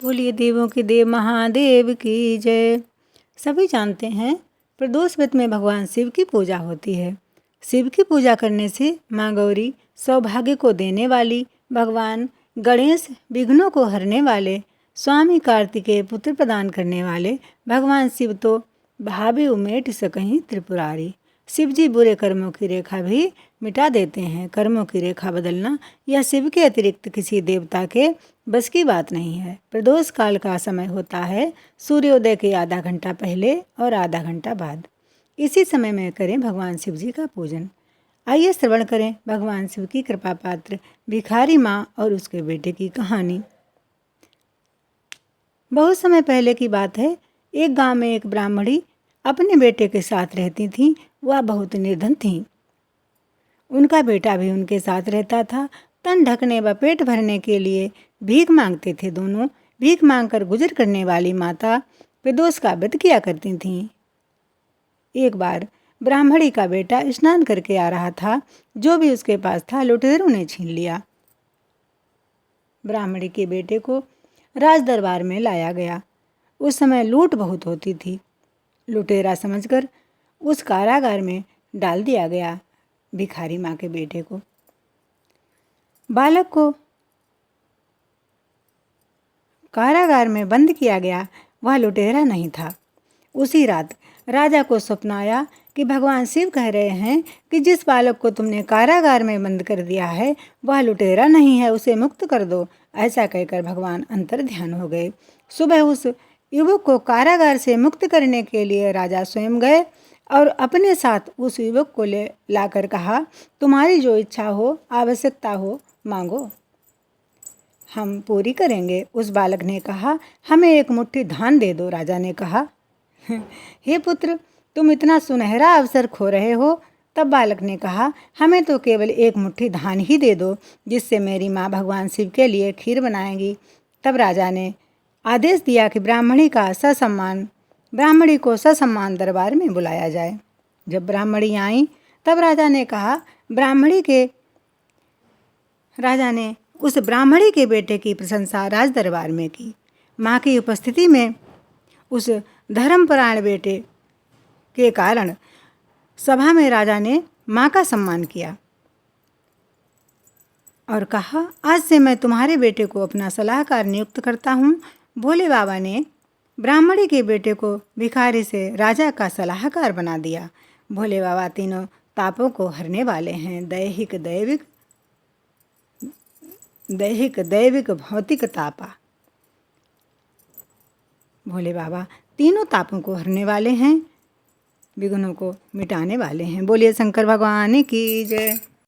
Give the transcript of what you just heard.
बोलिए देवों के देव महादेव की जय। सभी जानते हैं प्रदोष व्रत में भगवान शिव की पूजा होती है। शिव की पूजा करने से माँ गौरी सौभाग्य को देने वाली, भगवान गणेश विघ्नों को हरने वाले, स्वामी कार्तिकेय पुत्र प्रदान करने वाले, भगवान शिव तो भाभी उमेठ सकहीं त्रिपुरारी। शिव जी बुरे कर्मों की रेखा भी मिटा देते हैं। कर्मों की रेखा बदलना यह शिव के अतिरिक्त किसी देवता के बस की बात नहीं है। प्रदोष काल का समय होता है सूर्योदय के आधा घंटा पहले और आधा घंटा बाद। इसी समय में करें भगवान शिव जी का पूजन। आइए श्रवण करें भगवान शिव की कृपा पात्र भिखारी माँ और उसके बेटे की कहानी। बहुत समय पहले की बात है। एक गांव में एक ब्राह्मणी अपने बेटे के साथ रहती थीं। वह बहुत निर्धन थीं। उनका बेटा भी उनके साथ रहता था। तन ढकने व पेट भरने के लिए भीख मांगते थे। दोनों भीख मांगकर गुजर करने वाली माता प्रदोष का व्रत किया करती थीं। एक बार ब्राह्मणी का बेटा स्नान करके आ रहा था। जो भी उसके पास था लुटेरों ने छीन लिया। ब्राह्मणी के बेटे को राज दरबार में लाया गया। उस समय लूट बहुत होती थी। लुटेरा समझकर उस कारागार में डाल दिया गया भिखारी माँ के बेटे को। बालक को कारागार में बंद किया गया। वह लुटेरा नहीं था। उसी रात राजा को स्वप्न आया कि भगवान शिव कह रहे हैं कि जिस बालक को तुमने कारागार में बंद कर दिया है वह लुटेरा नहीं है, उसे मुक्त कर दो। ऐसा कहकर भगवान अंतर ध्यान हो गए। सुबह उस युवक को कारागार से मुक्त करने के लिए राजा स्वयं गए और अपने साथ उस युवक को ले लाकर कहा, तुम्हारी जो इच्छा हो, आवश्यकता हो, मांगो, हम पूरी करेंगे। उस बालक ने कहा, हमें एक मुट्ठी धान दे दो। राजा ने कहा, हे पुत्र, तुम इतना सुनहरा अवसर खो रहे हो। तब बालक ने कहा, हमें तो केवल एक मुट्ठी धान ही दे दो, जिससे मेरी माँ भगवान शिव के लिए खीर बनाएगी। तब राजा ने आदेश दिया कि ब्राह्मणी को ससम्मान दरबार में बुलाया जाए। जब ब्राह्मणी आई तब राजा ने उस ब्राह्मणी के बेटे की प्रशंसा राज दरबार में की। माँ की उपस्थिति में उस धर्मपरायण बेटे के कारण सभा में राजा ने माँ का सम्मान किया और कहा, आज से मैं तुम्हारे बेटे को अपना सलाहकार नियुक्त करता हूँ। भोले बाबा ने ब्राह्मणी के बेटे को भिखारी से राजा का सलाहकार बना दिया। भोले बाबा तीनों तापों को हरने वाले हैं। दैहिक दैविक भौतिक तापा। भोले बाबा तीनों तापों को हरने वाले हैं, विघ्नों को मिटाने वाले हैं। बोलिए शंकर भगवान की जय।